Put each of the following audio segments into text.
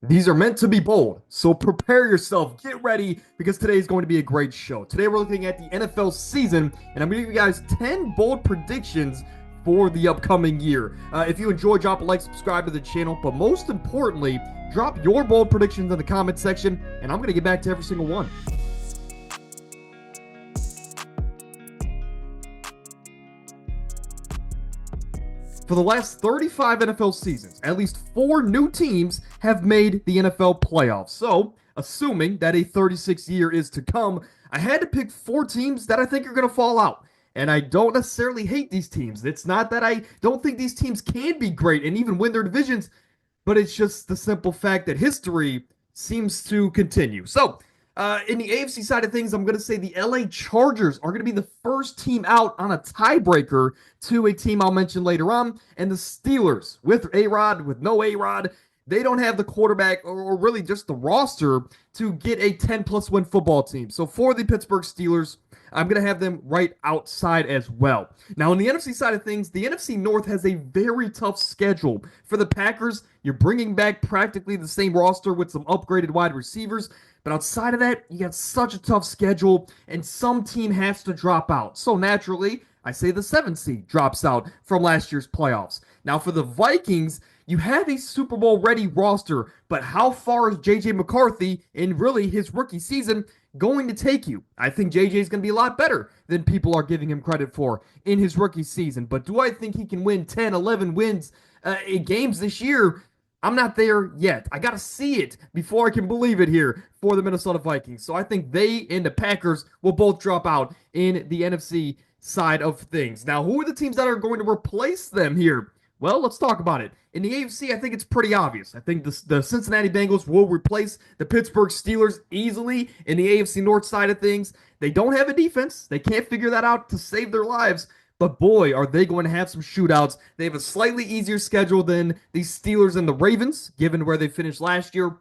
These are meant to be bold, so prepare yourself, get ready, because today is going to be a great show. Today we're looking at the NFL season, and I'm going to give you guys 10 bold predictions for the upcoming year. If you enjoy, drop a like, subscribe to the channel, but most importantly, drop your bold predictions in the comment section, and I'm going to get back to every single one. For the last 35 NFL seasons, at least 4 new teams have made the NFL playoffs. So, assuming that a 36 year is to come, I had to pick 4 teams that I think are going to fall out. And I don't necessarily hate these teams. It's not that I don't think these teams can be great and even win their divisions, but it's just the simple fact that history seems to continue. So, in the AFC side of things, I'm going to say the LA Chargers are going to be the first team out on a tiebreaker to a team I'll mention later on. And the Steelers, with A-Rod, with no A-Rod, they don't have the quarterback or really just the roster to get a 10-plus win football team. So for the Pittsburgh Steelers, I'm going to have them right outside as well. Now, on the NFC side of things, the NFC North has a very tough schedule. For the Packers, you're bringing back practically the same roster with some upgraded wide receivers. But outside of that, you got such a tough schedule, and some team has to drop out. So naturally, I say the 7th seed drops out from last year's playoffs. Now, for the Vikings, you have a Super Bowl ready roster, but how far is J.J. McCarthy in really his rookie season going to take you? I think J.J. is going to be a lot better than people are giving him credit for in his rookie season. But do I think he can win 10, 11 wins in games this year? I'm not there yet. I got to see it before I can believe it here for the Minnesota Vikings. So I think they and the Packers will both drop out in the NFC side of things. Now, who are the teams that are going to replace them here? Well, let's talk about it. In the AFC, I think it's pretty obvious. I think the Cincinnati Bengals will replace the Pittsburgh Steelers easily in the AFC North side of things. They don't have a defense. They can't figure that out to save their lives. But boy, are they going to have some shootouts. They have a slightly easier schedule than the Steelers and the Ravens, given where they finished last year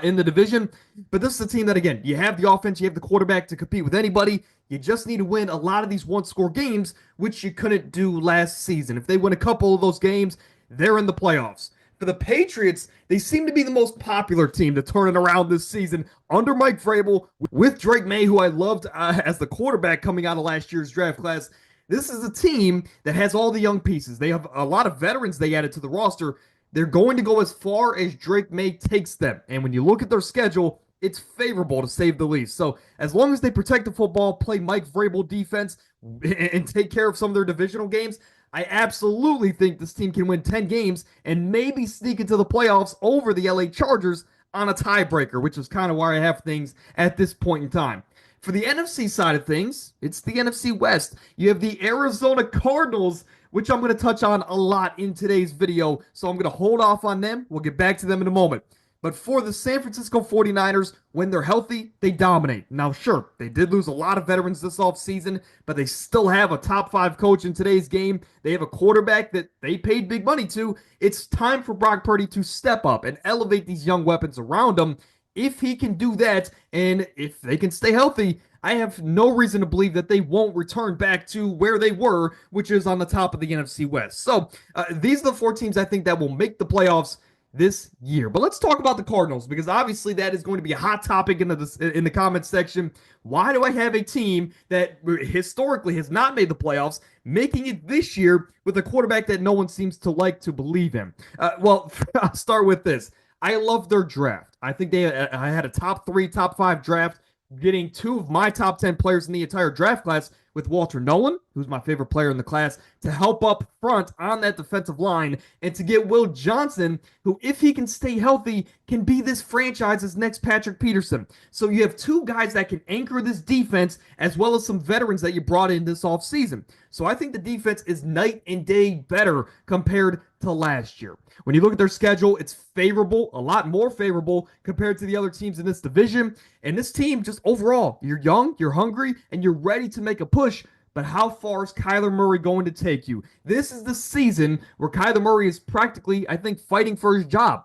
in the division. But this is a team that, again, you have the offense, you have the quarterback to compete with anybody. You just need to win a lot of these one-score games, which you couldn't do last season. If they win a couple of those games, they're in the playoffs. For the Patriots, they seem to be the most popular team to turn it around this season under Mike Vrabel with Drake May, who I loved as the quarterback coming out of last year's draft class. This is a team that has all the young pieces. They have a lot of veterans they added to the roster. They're going to go as far as Drake May takes them. And when you look at their schedule, it's favorable to say the least. So as long as they protect the football, play Mike Vrabel defense, and take care of some of their divisional games, I absolutely think this team can win 10 games and maybe sneak into the playoffs over the LA Chargers on a tiebreaker, which is kind of where I have things at this point in time. For the NFC side of things, it's the NFC West. You have the Arizona Cardinals, which I'm going to touch on a lot in today's video, so I'm going to hold off on them. We'll get back to them in a moment. But for the San Francisco 49ers, when they're healthy, they dominate. Now, sure, they did lose a lot of veterans this offseason, but they still have a top 5 coach in today's game. They have a quarterback that they paid big money to. It's time for Brock Purdy to step up and elevate these young weapons around him. If he can do that, and if they can stay healthy, I have no reason to believe that they won't return back to where they were, which is on the top of the NFC West. So these are the 4 teams I think that will make the playoffs this year. But let's talk about the Cardinals, because obviously that is going to be a hot topic in the comments section. Why do I have a team that historically has not made the playoffs making it this year with a quarterback that no one seems to like to believe in? Well, I'll start with this. I love their draft. I think I had a top 3, top 5 draft, getting 2 of my top 10 players in the entire draft class with Walter Nolan, who's my favorite player in the class, to help up front on that defensive line, and to get Will Johnson, who, if he can stay healthy, can be this franchise's next Patrick Peterson. So you have 2 guys that can anchor this defense, as well as some veterans that you brought in this offseason. So I think the defense is night and day better compared to last year. When you look at their schedule, it's favorable, a lot more favorable compared to the other teams in this division. And this team, just overall, you're young, you're hungry, and you're ready to make a push. But how far is Kyler Murray going to take you? This is the season where Kyler Murray is practically, I think, fighting for his job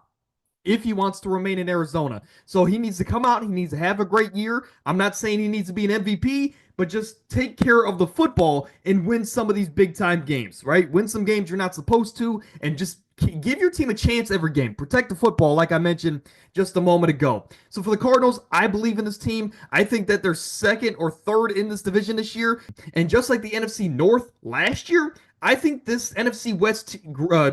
if he wants to remain in Arizona. So he needs to come out. He needs to have a great year. I'm not saying he needs to be an MVP, but just take care of the football and win some of these big-time games, right? Win some games you're not supposed to, and just Give your team a chance every game. Protect the football, like I mentioned just a moment ago. So for the Cardinals, I believe in this team. I think that they're second or third in this division this year. And just like the NFC North last year, I think this NFC West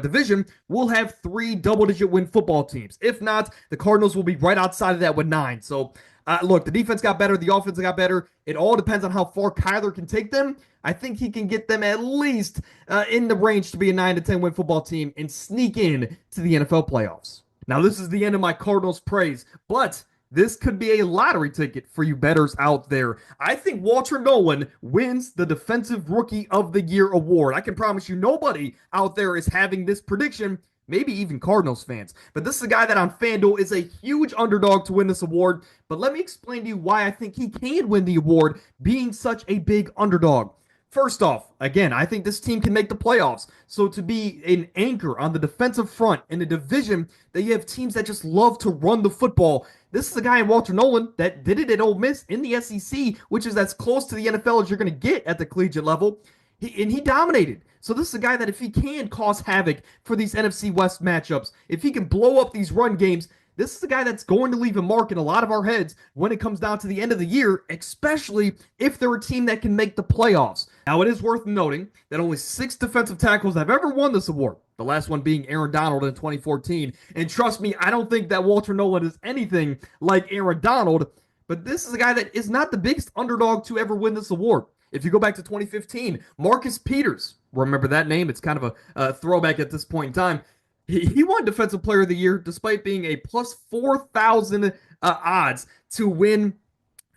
division will have 3 double-digit win football teams. If not, the Cardinals will be right outside of that with 9. So look, the defense got better, the offense got better. It all depends on how far Kyler can take them. I think he can get them at least in the range to be a 9 to 10 win football team and sneak in to the NFL playoffs. Now, this is the end of my Cardinals praise, but this could be a lottery ticket for you bettors out there. I think Walter Nolen wins the Defensive Rookie of the Year award. I can promise you nobody out there is having this prediction, maybe even Cardinals fans. But this is a guy that on FanDuel is a huge underdog to win this award. But let me explain to you why I think he can win the award being such a big underdog. First off, again, I think this team can make the playoffs. So to be an anchor on the defensive front in a division that you have teams that just love to run the football, this is a guy in Walter Nolen that did it at Ole Miss in the SEC, which is as close to the NFL as you're going to get at the collegiate level. He dominated. So this is a guy that if he can cause havoc for these NFC West matchups, if he can blow up these run games, this is a guy that's going to leave a mark in a lot of our heads when it comes down to the end of the year, especially if they're a team that can make the playoffs. Now, it is worth noting that only 6 defensive tackles have ever won this award, the last one being Aaron Donald in 2014. And trust me, I don't think that Walter Nolen is anything like Aaron Donald, but this is a guy that is not the biggest underdog to ever win this award. If you go back to 2015, Marcus Peters, remember that name? It's kind of a throwback at this point in time. He won Defensive Player of the Year despite being a plus 4,000 odds to win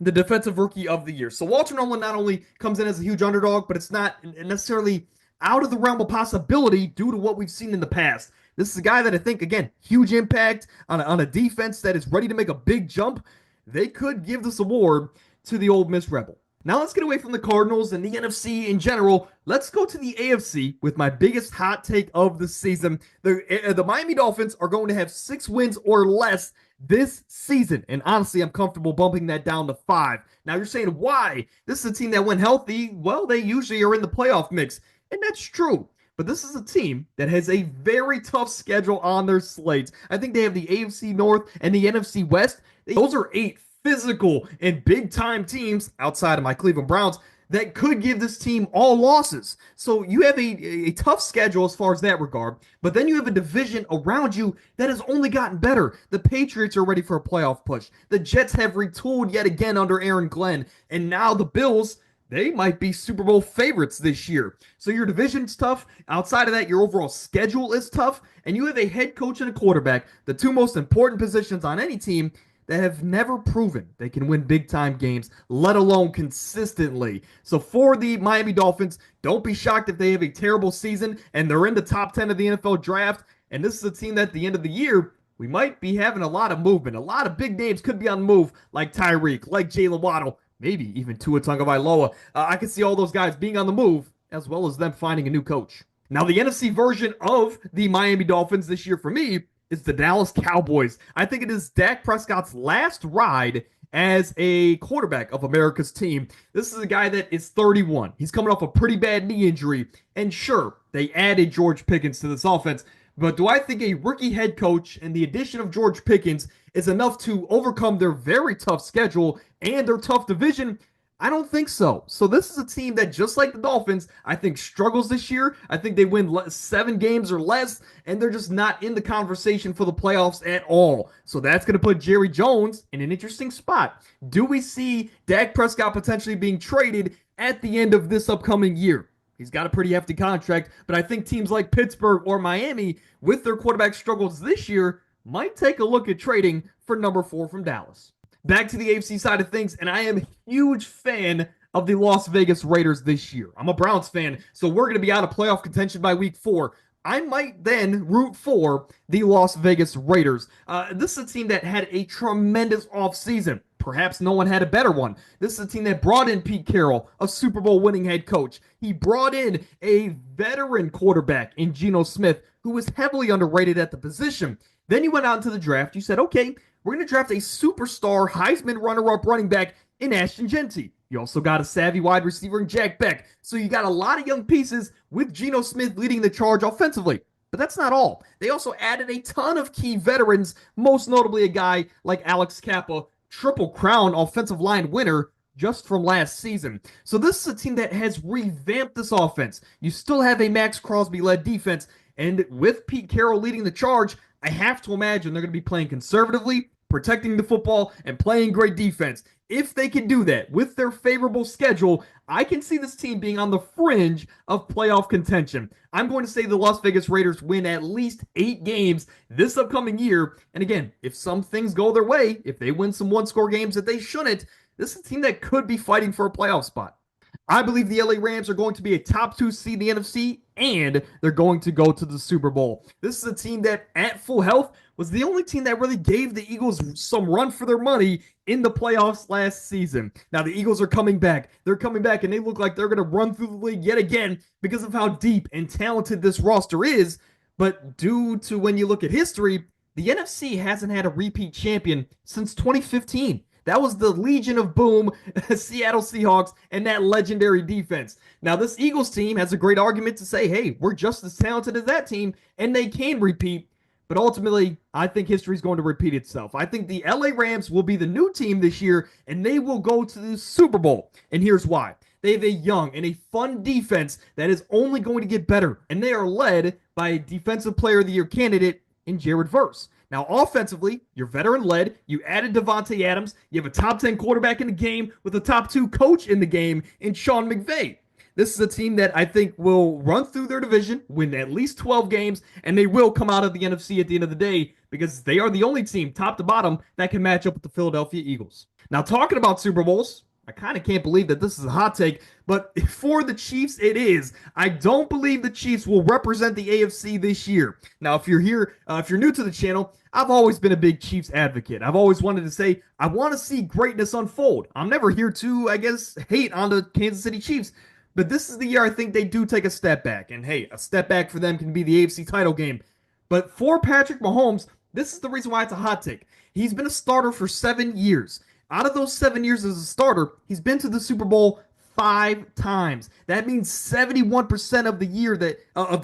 the Defensive Rookie of the Year. So Walter Nolen not only comes in as a huge underdog, but it's not necessarily out of the realm of possibility due to what we've seen in the past. This is a guy that I think, again, huge impact on a defense that is ready to make a big jump. They could give this award to the Ole Miss Rebel. Now let's get away from the Cardinals and the NFC in general. Let's go to the AFC with my biggest hot take of the season. The Miami Dolphins are going to have 6 wins or less this season. And honestly, I'm comfortable bumping that down to 5. Now you're saying, why? This is a team that when healthy, well, they usually are in the playoff mix. And that's true. But this is a team that has a very tough schedule on their slates. I think they have the AFC North and the NFC West. Those are 8 physical and big-time teams outside of my Cleveland Browns that could give this team all losses. So you have a tough schedule as far as that regard, but then you have a division around you that has only gotten better. The Patriots are ready for a playoff push. The Jets have retooled yet again under Aaron Glenn, and now the Bills, they might be Super Bowl favorites this year. So your division's tough. Outside of that, your overall schedule is tough, and you have a head coach and a quarterback, the 2 most important positions on any team, that have never proven they can win big-time games, let alone consistently. So for the Miami Dolphins, don't be shocked if they have a terrible season and they're in the top 10 of the NFL draft. And this is a team that at the end of the year, we might be having a lot of movement. A lot of big names could be on the move, like Tyreek, like Jalen Waddle, maybe even Tua Tagovailoa. I can see all those guys being on the move, as well as them finding a new coach. Now, the NFC version of the Miami Dolphins this year for me is the Dallas Cowboys. I think it is Dak Prescott's last ride as a quarterback of America's team. This is a guy that is 31. He's coming off a pretty bad knee injury. And sure, they added George Pickens to this offense. But do I think a rookie head coach and the addition of George Pickens is enough to overcome their very tough schedule and their tough division? I don't think so. So this is a team that, just like the Dolphins, I think struggles this year. I think they win 7 games or less, and they're just not in the conversation for the playoffs at all. So that's going to put Jerry Jones in an interesting spot. Do we see Dak Prescott potentially being traded at the end of this upcoming year? He's got a pretty hefty contract, but I think teams like Pittsburgh or Miami, with their quarterback struggles this year, might take a look at trading for number 4 from Dallas. Back to the AFC side of things, and I am a huge fan of the Las Vegas Raiders this year. I'm a Browns fan, so we're going to be out of playoff contention by week 4. I might then root for the Las Vegas Raiders. This is a team that had a tremendous offseason. Perhaps no one had a better one. This is a team that brought in Pete Carroll, a Super Bowl winning head coach. He brought in a veteran quarterback in Geno Smith, who was heavily underrated at the position. Then you went out into the draft. You said, okay, we're going to draft a superstar Heisman runner-up running back in Ashton Jeanty. You also got a savvy wide receiver in Jack Beck. So you got a lot of young pieces with Geno Smith leading the charge offensively. But that's not all. They also added a ton of key veterans, most notably a guy like Alex Kappa, Triple Crown offensive line winner just from last season. So this is a team that has revamped this offense. You still have a Max Crosby led defense, and with Pete Carroll leading the charge, I have to imagine they're going to be playing conservatively, protecting the football, and playing great defense. If they can do that with their favorable schedule, I can see this team being on the fringe of playoff contention. I'm going to say the Las Vegas Raiders win at least 8 games this upcoming year. And again, if some things go their way, if they win some one-score games that they shouldn't, this is a team that could be fighting for a playoff spot. I believe the LA Rams are going to be a top 2 seed in the NFC, and they're going to go to the Super Bowl. This is a team that, at full health, was the only team that really gave the Eagles some run for their money in the playoffs last season. Now, the Eagles are coming back. They're coming back, and they look like they're going to run through the league yet again because of how deep and talented this roster is. But due to when you look at history, the NFC hasn't had a repeat champion since 2015. That was the Legion of Boom, Seattle Seahawks, and that legendary defense. Now, this Eagles team has a great argument to say, hey, we're just as talented as that team, and they can repeat. But ultimately, I think history is going to repeat itself. I think the LA Rams will be the new team this year, and they will go to the Super Bowl. And here's why. They have a young and a fun defense that is only going to get better, and they are led by a Defensive Player of the Year candidate in Jared Verse. Now, offensively, you're veteran-led. You added Davante Adams. You have a top 10 quarterback in the game with a top 2 coach in the game in Sean McVay. This is a team that I think will run through their division, win at least 12 games, and they will come out of the NFC at the end of the day because they are the only team, top to bottom, that can match up with the Philadelphia Eagles. Now, talking about Super Bowls, I kind of can't believe that this is a hot take, but for the Chiefs, it is. I don't believe the Chiefs will represent the AFC this year. Now, if you're here, if you're new to the channel, I've always been a big Chiefs advocate. I've always wanted to say, I want to see greatness unfold. I'm never here to, I guess, hate on the Kansas City Chiefs, but this is the year I think they do take a step back. And hey, a step back for them can be the AFC title game. But for Patrick Mahomes, this is the reason why it's a hot take. He's been a starter for 7 years. Out of those 7 years as a starter, he's been to the Super Bowl 5 times. That means 71% of the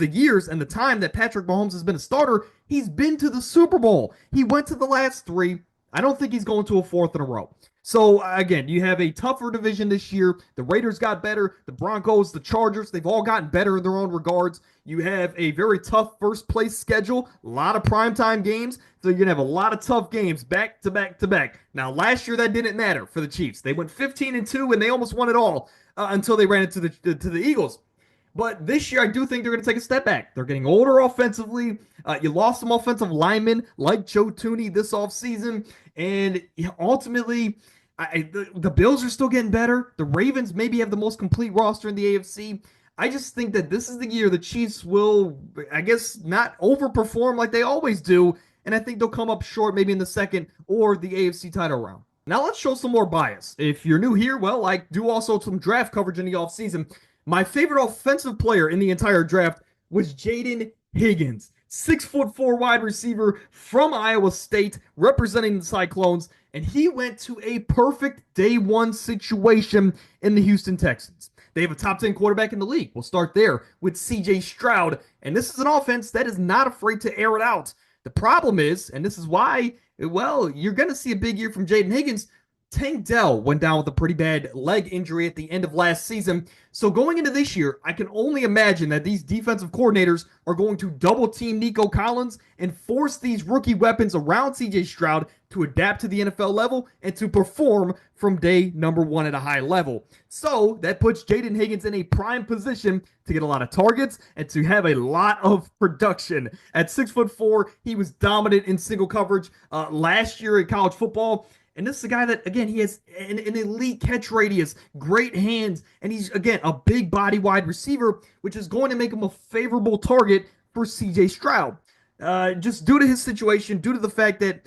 years and the time that Patrick Mahomes has been a starter, he's been to the Super Bowl. He went to the last 3. I don't think he's going to a 4th in a row. So again, you have a tougher division this year. The Raiders got better. The Broncos, the Chargers, they've all gotten better in their own regards. You have a very tough first place schedule, a lot of primetime games. So you're going to have a lot of tough games back to back to back. Now, last year that didn't matter for the Chiefs. They went 15-2 and they almost won it all until they ran into the Eagles. But this year, I do think they're going to take a step back. They're getting older offensively. You lost some offensive linemen like Joe Thuney this offseason. And ultimately, the Bills are still getting better. The Ravens maybe have the most complete roster in the AFC. I just think that this is the year the Chiefs will, I guess, not overperform like they always do. And I think they'll come up short maybe in the second or the AFC title round. Now let's show some more bias. If you're new here, well, I do also some draft coverage in the offseason. My favorite offensive player in the entire draft was Jaden Higgins, 6'4" wide receiver from Iowa State, representing the Cyclones, and he went to a perfect day one situation in the Houston Texans. They have a top 10 quarterback in the league. We'll start there with C.J. Stroud, and this is an offense that is not afraid to air it out. The problem is, and this is why, well, you're going to see a big year from Jaden Higgins. Tank Dell went down with a pretty bad leg injury at the end of last season. So going into this year, I can only imagine that these defensive coordinators are going to double team Nico Collins and force these rookie weapons around CJ Stroud to adapt to the NFL level and to perform from day number 1 at a high level. So that puts Jaden Higgins in a prime position to get a lot of targets and to have a lot of production. At 6'4", he was dominant in single coverage last year in college football. And this is a guy that, again, he has an elite catch radius, great hands, and he's, again, a big body wide receiver, which is going to make him a favorable target for C.J. Stroud. Just due to his situation, due to the fact that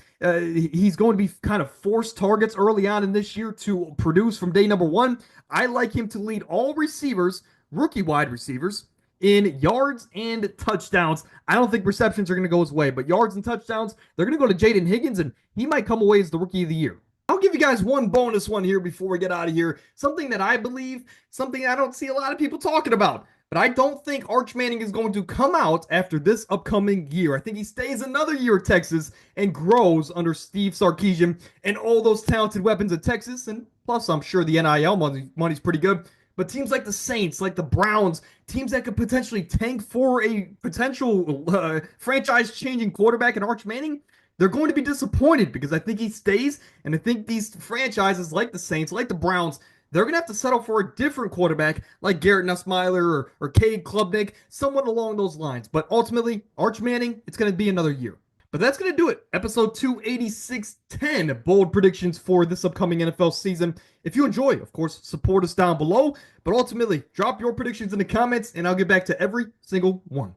he's going to be kind of forced targets early on in this year to produce from day number 1, I like him to lead all receivers, rookie wide receivers, in yards and touchdowns. I don't think receptions are going to go his way, but yards and touchdowns, they're going to go to Jaden Higgins, and he might come away as the rookie of the year. I'll give you guys one bonus one here before we get out of here. Something that I believe, something I don't see a lot of people talking about. But I don't think Arch Manning is going to come out after this upcoming year. I think he stays another year at Texas and grows under Steve Sarkisian and all those talented weapons at Texas. And plus, I'm sure the NIL money's pretty good. But teams like the Saints, like the Browns, teams that could potentially tank for a potential franchise-changing quarterback in Arch Manning, they're going to be disappointed because I think he stays, and I think these franchises like the Saints, like the Browns, they're going to have to settle for a different quarterback like Garrett Nussmeier or Cade Klubnik, someone along those lines. But ultimately, Arch Manning, it's going to be another year. But that's going to do it. Episode 28610, bold predictions for this upcoming NFL season. If you enjoy, of course, support us down below. But ultimately, drop your predictions in the comments, and I'll get back to every single one.